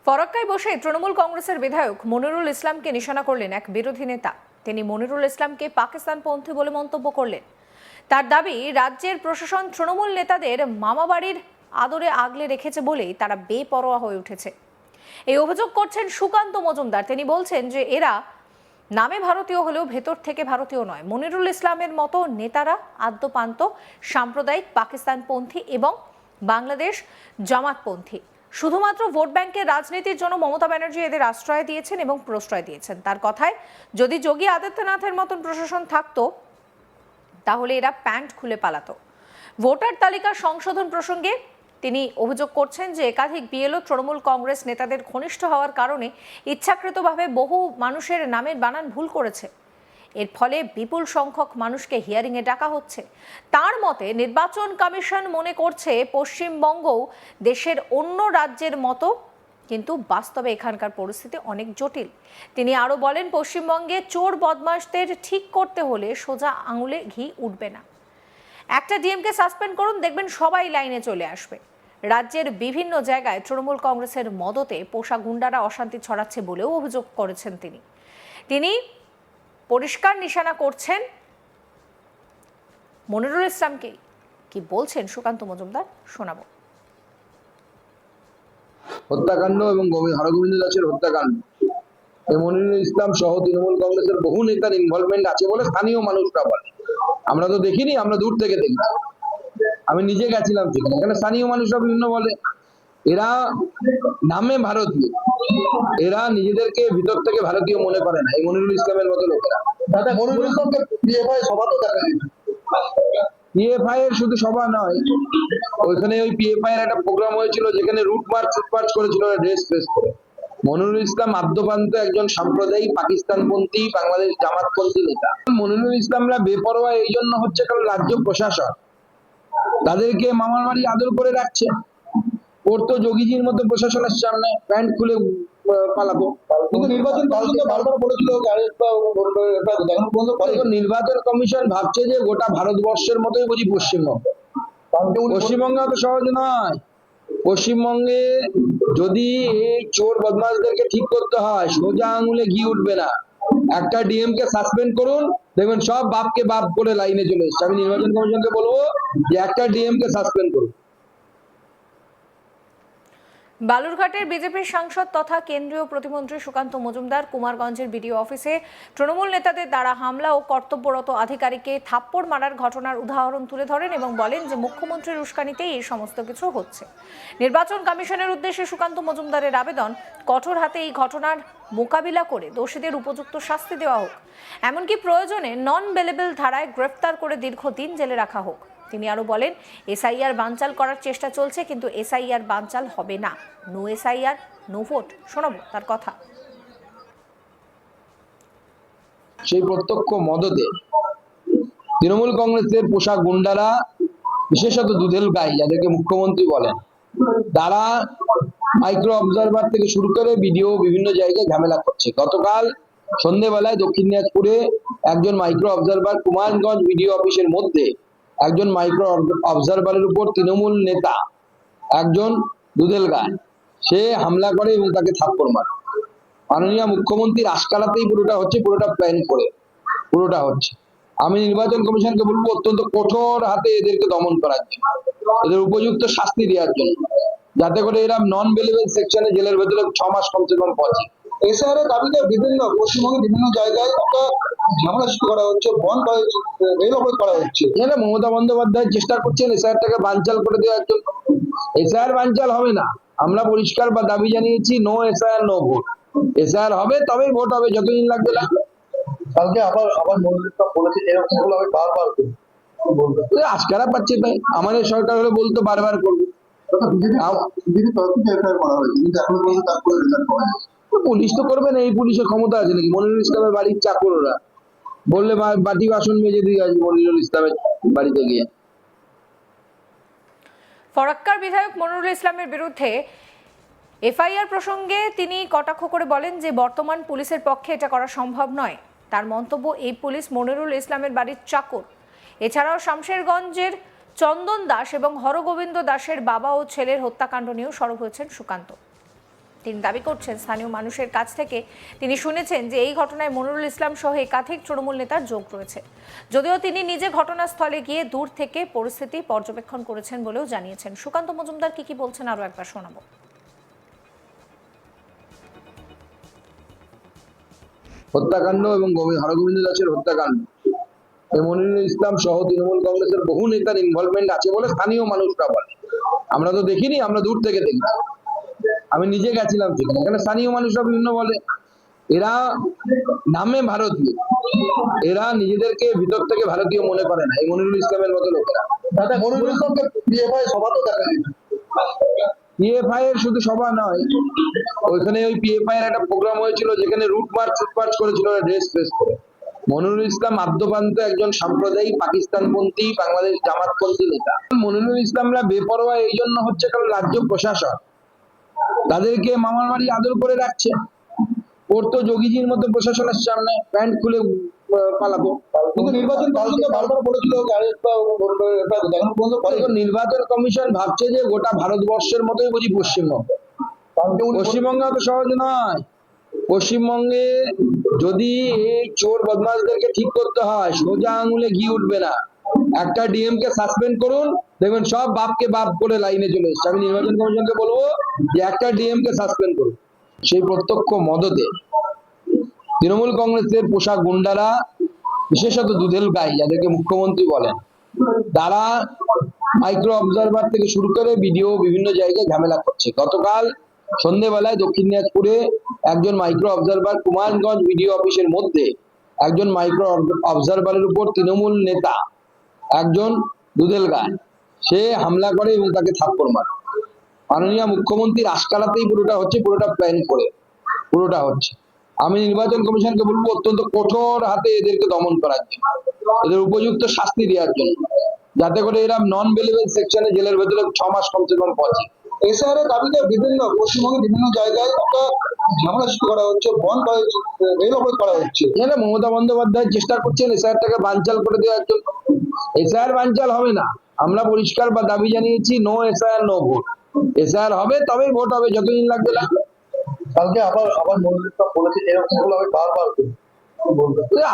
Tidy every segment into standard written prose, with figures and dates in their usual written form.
ফরাক্কায় বসে তৃণমূল কংগ্রেসের বিধায়ক মনিরুল ইসলামকে নিশানা করলেন এক বিরোধী নেতা। তিনি মনিরুল ইসলামকে পাকিস্তানপন্থী বলে মন্তব্য করলেন। তার দাবি, রাজ্যের প্রশাসন তৃণমূল নেতাদের মামাবাড়ির আদরে আগলে রেখেছে বলেই তারা বেপরোয়া হয়ে উঠেছে। এই অভিযোগ করছেন সুকান্ত মজুমদার। তিনি বলছেন যে এরা নামে ভারতীয় হলেও ভেতর থেকে ভারতীয় নয়। মনিরুল ইসলামের মতো নেতারা আদ্যপান্ত সাম্প্রদায়িক পাকিস্তানপন্থী এবং বাংলাদেশ জামাতপন্থী। শুধুমাত্র ভোট ব্যাংকের রাজনীতির জন্য মমতা ব্যানার্জি এদের আশ্রয় দিয়েছেন এবং প্রশ্রয় দিয়েছেন। তার কথায়, যদি যোগী আদিত্যনাথের মতন প্রশাসন থাকতো তাহলে এরা প্যান্ট খুলে পালাতো। ভোটার তালিকা সংশোধন প্রসঙ্গে তিনি অভিযোগ করছেন যে একাধিক বিএলও তৃণমূল কংগ্রেস নেতাদের ঘনিষ্ঠ হওয়ার কারণে ইচ্ছাকৃতভাবে বহু মানুষের নামের বানান ভুল করেছে। এর ফলে বিপুল সংখ্যক মানুষকে হিয়ারিংয়ে ডাকা হচ্ছে। তার মতে, নির্বাচন কমিশন মনে করছে পশ্চিমবঙ্গও দেশের অন্য রাজ্যের মতো, কিন্তু বাস্তবে এখানকার পরিস্থিতি অনেক জটিল। তিনি আরও বলেন, পশ্চিমবঙ্গে চোর বদমাশদের ঠিক করতে হলে সোজা আঙুলে ঘি উঠবে না। একটা ডিএমকে সাসপেন্ড করুন, দেখবেন সবাই লাইনে চলে আসবে। রাজ্যের বিভিন্ন জায়গায় তৃণমূল কংগ্রেসের মদতে পোষা গুন্ডারা অশান্তি ছড়াচ্ছে বলেও অভিযোগ করেছেন তিনি পরিষ্কার নিশানা করছেন মনিরুল ইসলামকে। কি বলছেন সুকান্ত মজুমদার, শোনাবো। হত্যাকাণ্ড এবং হরগোবিন্দ দাসের হত্যাকাণ্ড, মনিরুল ইসলাম সহ তৃণমূল কংগ্রেসের বহু নেতার ইনভলভমেন্ট আছে বলে স্থানীয় মানুষরা বলে। আমরা তো দেখিনি, আমরা দূর থেকে দেখি। আমি নিজে গেছিলাম সেখানে, এখানে স্থানীয় মানুষরা বিভিন্ন বলে এরা নামে ভারতীয়, এরা নিজেদেরকে ভিতর থেকে ভারতীয় মনে করে না। এই মনিরুল ইসলামের মতো লোকেরা। মনিরুল ইসলামকে পিএফআই সভা তো দেখা যায়। পিএফআই এর শুধু সভা নয়, ওইখানে ওই পিএফআই এর একটা প্রোগ্রাম হয়েছিল যেখানে রুট মার্চ করেছিল ড্রেস করে। মনিরুল ইসলাম আদ্যপান্ত একজন সাম্প্রদায়িক পাকিস্তানপন্থী বাংলাদেশ জামাতপন্থী নেতা। মনিরুল ইসলামরা বেপরোয়া এই জন্য হচ্ছে কারণ রাজ্য প্রশাসন তাদেরকে মামার বাড়ি আদর করে রাখছে। ওর তো যোগীজির মতো প্রশাসনের সামনে প্যান্ট খুলে পালাবো। কিন্তু নির্বাচন কমিশন বারবার বলেছিল নির্বাচন কমিশন ভাবছে যে গোটা ভারতবর্ষের মতোই বুঝি পশ্চিমবঙ্গ। পশ্চিমবঙ্গ তো সহজ নয়। পশ্চিমবঙ্গে যদি এই চোর বদমাশদেরকে ঠিক করতে হয়, সোজা আঙুলে ঘি উঠবে না। একটা ডিএমকে সাসপেন্ড করুন, দেখবেন সব বাপকে বাপ করে লাইনে চলে এসছে। আমি নির্বাচন কমিশনকে বলবো যে একটা ডিএমকে সাসপেন্ড করুন। বালুরঘাটের বিজেপির সাংসদ তথা কেন্দ্রীয় প্রতিমন্ত্রী সুকান্ত মজুমদার কুমারগঞ্জের বিডিও অফিসে তৃণমূল নেতাদের দ্বারা হামলা ও কর্তব্যরত আধিকারিককে থাপ্পড় মারার ঘটনার উদাহরণ তুলে ধরেন এবং বলেন যে মুখ্যমন্ত্রীর উস্কানিতেই এই সমস্ত কিছু হচ্ছে। নির্বাচন কমিশনের উদ্দেশ্যে সুকান্ত মজুমদারের আবেদন, কঠোর হাতে এই ঘটনার মোকাবিলা করে দোষীদের উপযুক্ত শাস্তি দেওয়া হোক, এমনকি প্রয়োজনে নন বেলেবল ধারায় গ্রেফতার করে দীর্ঘদিন জেলে রাখা হোক। তিনি আরো বলেন, এসআইআর বানচাল করার চেষ্টা চলছে, কিন্তু এসআইআর বানচাল হবে না। No SIR, no vote. শোনাবো তার কথা। সেই প্রত্যক্ষ মদতে তৃণমূল কংগ্রেসের পোশাক গুন্ডারা, বিশেষত দুধেল গাই যাদেরকে মুখ্যমন্ত্রী বলেন, তারা মাইক্রো অবজারভার থেকে শুরু করে ভিডিও বিভিন্ন জায়গায় ঝামেলা করছে। গতকাল সন্ধ্যেবেলায় দক্ষিণ দিনাজপুরে একজন মাইক্রো অবজারভার কুমারগঞ্জ ভিডিও অফিসের মধ্যে একজন মাইক্রো অবজারভারের উপর তৃণমূল নেতা একজন দুধেল গায় সে হামলা করে এবং তাকে থাপ্পড় মারে। মাননীয় মুখ্যমন্ত্রীর আশকারাতেই পুরোটা হচ্ছে, পুরোটা প্ল্যান করে পুরোটা হচ্ছে। আমি নির্বাচন কমিশনকে বলবো অত্যন্ত কঠোর হাতে এদেরকে দমন করার জন্য, এদের উপযুক্ত শাস্তি দেওয়ার জন্য, যাতে করে এরা নন বেলেবল সেকশনে জেলের ভেতরে 6 মাস কমসে কম পৌঁছে। এসআর এর দাবিতে বিভিন্ন পশ্চিমবঙ্গের বিভিন্ন জায়গায় একটা ঝামেলা সৃষ্টি করা হচ্ছে, বন্ধ রেল অবরোধ করা হচ্ছে। এখানে মমতা বন্দ্যোপাধ্যায় চেষ্টা করছেন এসআরটাকে বানচাল করে দেওয়ার জন্য। এসআর বানচাল হবে না। আমরা পরিষ্কার দাবি জানিয়েছি, no SR no vote. SR হবে তবেই ভোট হবে, যতদিন লাগবে লাগবে। কালকে আবার মন্ত্রিত্ব বলেছে এরকম গুলো আমি বারবার করি, আজকারা পাচ্ছে তাই। আমাদের সরকার হলে বলতো বারবার করবো। পুলিশ তো করবে না, এই পুলিশের ক্ষমতা আছে নাকি? মনিরুল ইসলামের বাড়ির চাকর ওরা, বললে বাটি বাসন মেজে দিয়ে আসবে মনিরুল ইসলামের বাড়িতে গিয়ে। ফরাক্কার বিধায়ক মনিরুল ইসলামের বিরুদ্ধে এফআইআর প্রসঙ্গে তিনি কটাক্ষ করে বলেন যে বর্তমান পুলিশের পক্ষে এটা করা সম্ভব নয়। তার মন্তব্য, এই পুলিশ মনিরুল ইসলামের বাড়ির চাকর। এছাড়াও শামশেরগঞ্জের চন্দন দাস এবং হরগোবিন্দ দাসের বাবা ও ছেলের হত্যাকাণ্ড নিয়েও সরব হয়েছেন সুকান্ত। তিনি দাবি করছেন, স্থানীয় মানুষের কাছ থেকে তিনি শুনেছেন যে এই ঘটনায় মনিরুল ইসলাম সহ একাধিক তৃণমূল নেতার যোগ রয়েছে। যদিও তিনি নিজে ঘটনাস্থলে গিয়ে দূর থেকে পরিস্থিতি পর্যবেক্ষণ করেছেন বলেও জানিয়েছেন। সুকান্ত মজুমদার কি বলছেন আরো একবার শোনাবো। হত্যাকাণ্ড এবং হরগোবিন্দ দাসের হত্যাকাণ্ড, মনিরুল ইসলাম সহ তৃণমূল কংগ্রেসের বহু নেতার ইনভলভমেন্ট আছে বলে স্থানীয় মানুষরা বলে। আমরা তো দেখিনি, আমরা দূর থেকে দেখি। আমি নিজে গেছিলাম সেখানে, এখানে স্থানীয় মানুষরা বিভিন্ন বলে। এরা নামে ভারতীয়, এরা নিজেদেরকে ভিতর থেকে ভারতীয় মনে করে না এই মনিরুল ইসলামের মতো লোকেরা। দাদা, মনিরুল ইসলামকে পিএফআই সভা তো দেখা যায়। পিএফআই এর শুধু সভা নয়, ওইখানে ওই পিএফআই এর একটা প্রোগ্রাম হয়েছিল যেখানে রুট মার্চ করেছিল ড্রেস করে। মনিরুল ইসলাম আদ্যপান্ত একজন সাম্প্রদায়িক পাকিস্তানপন্থী বাংলাদেশ জামাতপন্থী নেতা। মনিরুল ইসলামরা বেপরোয়া এই জন্য হচ্ছে কারণ রাজ্য প্রশাসন তাদেরকে মামার বাড়ি আদর করে রাখছে। ওর তো যোগীজির মতো প্রশাসনের সামনে প্যান্ট খুলে পালাবো। কিন্তু নির্বাচন কমিশন বারবার বলেছিল নির্বাচন কমিশন ভাবছে যে গোটা ভারতবর্ষের মতোই বুঝি পশ্চিমবঙ্গ। পশ্চিমবঙ্গে অত সহজ নয়। পশ্চিমবঙ্গে যদি এই চোর বদমাশদেরকে ঠিক করতে হয়, সোজা আঙুলে ঘি উঠবে না। একটা ডিএম কে সাসপেন্ড করুন, দেখবেন সব বাপকে বাপ করে লাইনে চলে এসছে। আমি নির্বাচন কমিশনকে বলবো যে একটা ডিএম কে সাসপেন্ড করুন। সেই প্রত্যক্ষ মদতে তৃণমূল কংগ্রেসের পোশাক গুন্ডারা, বিশেষত দুধেল গাই যাদেরকে মুখ্যমন্ত্রী বলেন, তারা মাইক্রো অবজারভার থেকে শুরু করে ভিডিও বিভিন্ন জায়গায় ঝামেলা করছে। গতকাল সন্ধ্যেবেলায় দক্ষিণ দিনাজপুরে একজন মাইক্রো অবজারভার কুমারগঞ্জ ভিডিও অফিসের মধ্যে একজন মাইক্রো অবজারভারের উপর তৃণমূল নেতা একজন দুধেল গায় সে হামলা করে এবং তাকে থাপ্পড় মারে। মাননীয় মুখ্যমন্ত্রীর আশকারাতেই পুরোটা হচ্ছে, পুরোটা প্ল্যান করে পুরোটা হচ্ছে। আমি নির্বাচন কমিশনকে বলবো অত্যন্ত কঠোর হাতে এদেরকে দমন করার জন্য, এদের উপযুক্ত শাস্তি দেওয়ার জন্য, যাতে করে এরা নন বেলেবল সেকশনে জেলের ভেতরে 6 মাস কমসে কম পৌঁছে। এসআর এর দাবিতে পশ্চিমবঙ্গের বিভিন্ন জায়গায় একটা ঝামেলা সৃষ্টি করা হচ্ছে, বন্ধ করা হচ্ছে, রেল অবরোধ করা হচ্ছে। এখানে মমতা বন্দ্যোপাধ্যায় চেষ্টা করছেন এসআরটাকে বানচাল করে দেওয়ার জন্য। এসআর বানচাল হবে না। আমরা পরিষ্কার দাবি জানিয়েছি, no SR no vote. SR হবে তবেই ভোট হবে, যতদিন লাগবে লাগবে। কালকে আবার মনিরুল ইসলাম বলেছে এরকম গুলো আমি বারবার করি।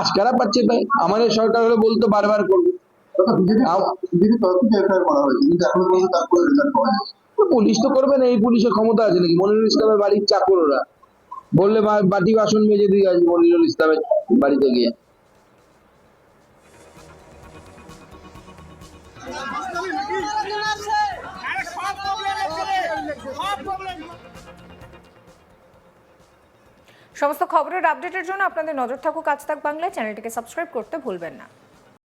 আশকারা পাচ্ছে তাই আমাদের সরকার হলে বলতো বারবার করবে। বিজেপি তরফ থেকে এফআইআর করা হয়েছে, কিন্তু এখনো পর্যন্ত তারপরে রেজাল্ট করা হয়নি। পুলিশ তো করবে না, এই পুলিশের ক্ষমতা আছে নাকি? মনিরুল ইসলামের বাড়ির চাকররা বললে বাটি বাসন মেজে দিয়ে আসবে মনিরুল ইসলামের বাড়িতে গিয়ে। সমস্ত খবরের আপডেটের জন্য আপনাদের নজর থাকুক আজ তাক বাংলায়। চ্যানেলটিকে সাবস্ক্রাইব করতে ভুলবেন না।